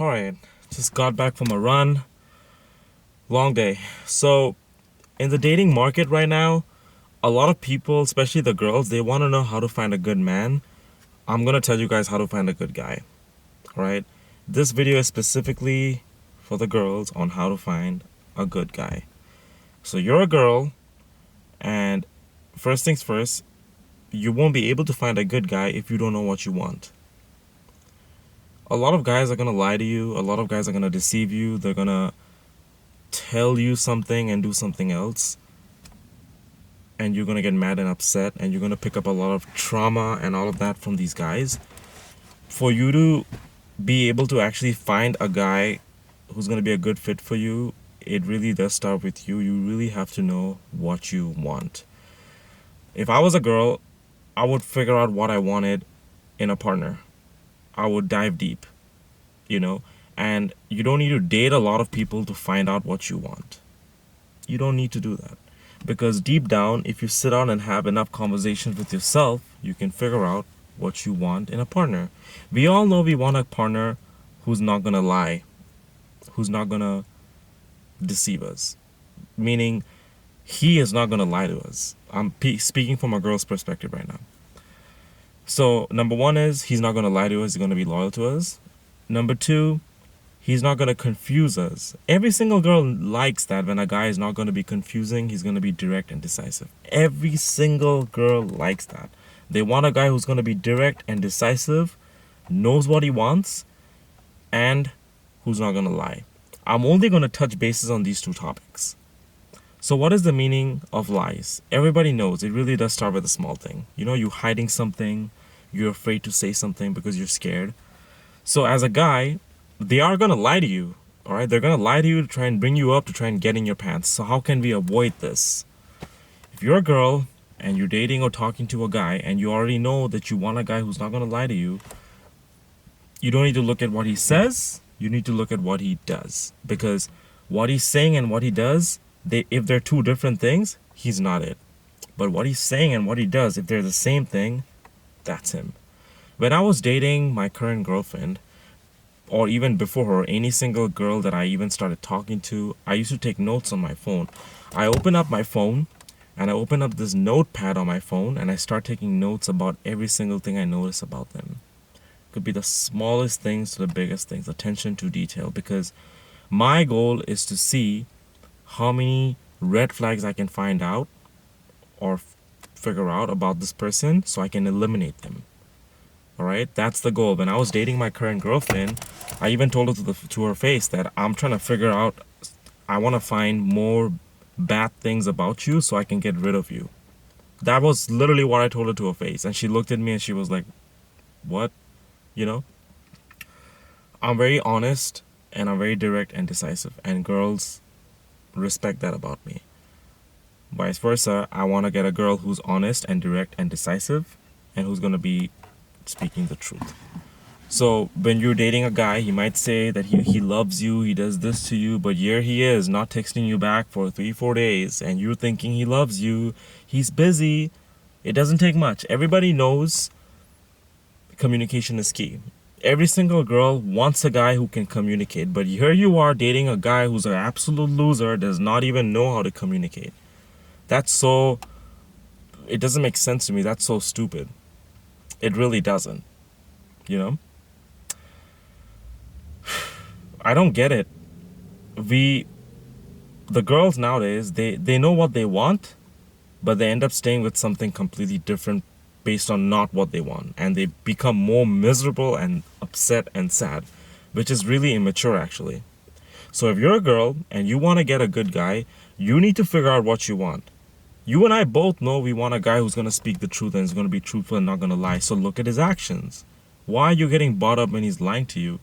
Alright, just got back from a run. Long day. So, in the dating market right now, a lot of people, especially the girls, they want to know how to find a good man. I'm going to tell you guys how to find a good guy. Alright? This video is specifically for the girls on how to find a good guy. So, you're a girl, and first things first, you won't be able to find a good guy if you don't know what you want. A lot of guys are going to lie to you. A lot of guys are going to deceive you. They're going to tell you something and do something else. And you're going to get mad and upset. And you're going to pick up a lot of trauma and all of that from these guys. For you to be able to actually find a guy who's going to be a good fit for you, it really does start with you. You really have to know what you want. If I was a girl, I would figure out what I wanted in a partner. I would dive deep, and you don't need to date a lot of people to find out what you want. You don't need to do that. Because deep down, if you sit down and have enough conversations with yourself, you can figure out what you want in a partner. We all know we want a partner who's not going to lie, who's not going to deceive us. Meaning, he is not going to lie to us. I'm speaking from a girl's perspective right now. So, number one is he's not going to lie to us. He's going to be loyal to us. Number two, he's not going to confuse us. Every single girl likes that when a guy is not going to be confusing. He's going to be direct and decisive. Every single girl likes that. They want a guy who's going to be direct and decisive, knows what he wants, and who's not going to lie. I'm only going to touch bases on these two topics. So what is the meaning of lies? Everybody knows it really does start with a small thing. You're hiding something. You're afraid to say something because you're scared. So as a guy, they are going to lie to you. All right? They're going to lie to you to try and bring you up, to try and get in your pants. So how can we avoid this? If you're a girl and you're dating or talking to a guy and you already know that you want a guy who's not going to lie to you, you don't need to look at what he says. You need to look at what he does. Because what he's saying and what he does, if they're two different things, he's not it. But what he's saying and what he does, if they're the same thing, that's him. When I was dating my current girlfriend, or even before her, any single girl that I even started talking to, I used to take notes on my phone. I open up my phone, and I open up this notepad on my phone, and I start taking notes about every single thing I notice about them. It could be the smallest things to the biggest things, attention to detail, because my goal is to see how many red flags I can find out or figure out about this person so I can eliminate them. All right, that's the goal. When I was dating my current girlfriend, I even told her to her face that I'm trying to figure out, I want to find more bad things about you so I can get rid of you. That was literally what I told her to her face. And she looked at me and she was like, what? I'm very honest and I'm very direct and decisive. And girls respect that about me. Vice versa, I want to get a girl who's honest and direct and decisive and who's going to be speaking the truth. So when you're dating a guy, he might say that he loves you, he does this to you, but here he is not texting you back for 3-4 days and you're thinking he loves you, he's busy. It doesn't take much. Everybody knows communication is key. Every single girl wants a guy who can communicate, but here you are dating a guy who's an absolute loser, does not even know how to communicate. It doesn't make sense to me. That's so stupid. It really doesn't. I don't get it. The girls nowadays, they know what they want, but they end up staying with something completely different based on not what they want. And they become more miserable and upset and sad, which is really immature actually. So if you're a girl and you want to get a good guy, you need to figure out what you want. You and I both know we want a guy who's going to speak the truth and is going to be truthful and not going to lie. So look at his actions. Why are you getting bought up when he's lying to you?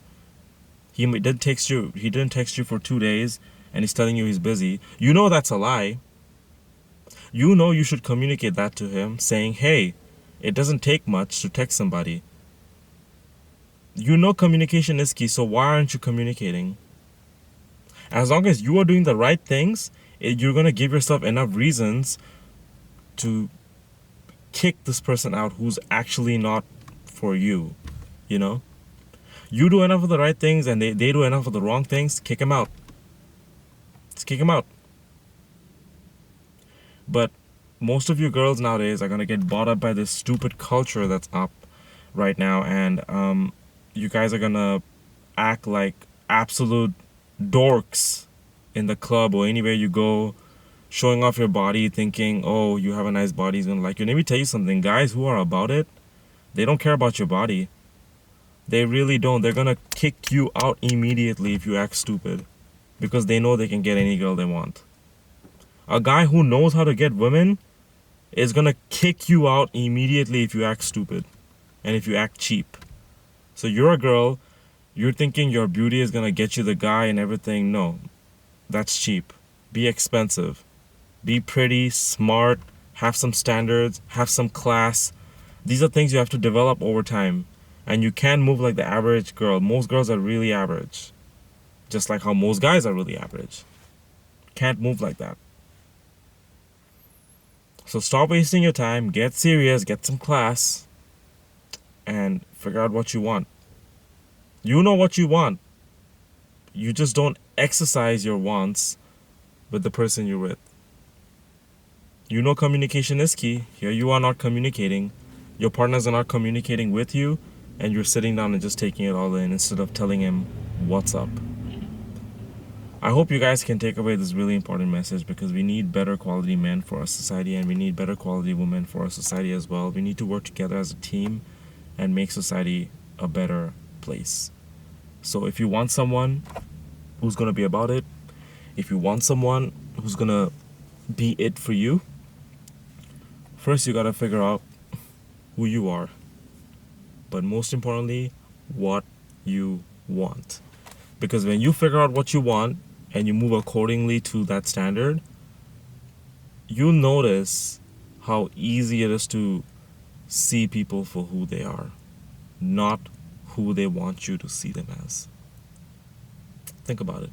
He didn't text you for 2 days and he's telling you he's busy. You know that's a lie. You know you should communicate that to him saying, hey, it doesn't take much to text somebody. You know communication is key, so why aren't you communicating? As long as you are doing the right things, you're going to give yourself enough reasons to kick this person out who's actually not for you. You do enough of the right things and they do enough of the wrong things, kick them out. Just kick them out. But most of you girls nowadays are gonna get bought up by this stupid culture that's up right now, and you guys are gonna act like absolute dorks in the club or anywhere you go, showing off your body, thinking, oh, you have a nice body, he's gonna like you. Let me tell you something, guys who are about it, they don't care about your body. They really don't. They're gonna kick you out immediately if you act stupid, because they know they can get any girl they want. A guy who knows how to get women is gonna kick you out immediately if you act stupid and if you act cheap. So you're a girl, you're thinking your beauty is gonna get you the guy and everything. No, that's cheap. Be expensive. Be pretty, smart, have some standards, have some class. These are things you have to develop over time. And you can't move like the average girl. Most girls are really average. Just like how most guys are really average. Can't move like that. So stop wasting your time, get serious, get some class, and figure out what you want. You know what you want. You just don't exercise your wants with the person you're with. You know communication is key. Here you are not communicating. Your partners are not communicating with you, and you're sitting down and just taking it all in instead of telling him what's up. I hope you guys can take away this really important message, because we need better quality men for our society, and we need better quality women for our society as well. We need to work together as a team and make society a better place. So if you want someone who's going to be about it, if you want someone who's going to be it for you, first you got to figure out who you are. But most importantly, what you want. Because when you figure out what you want and you move accordingly to that standard, you'll notice how easy it is to see people for who they are, not who they want you to see them as. Think about it.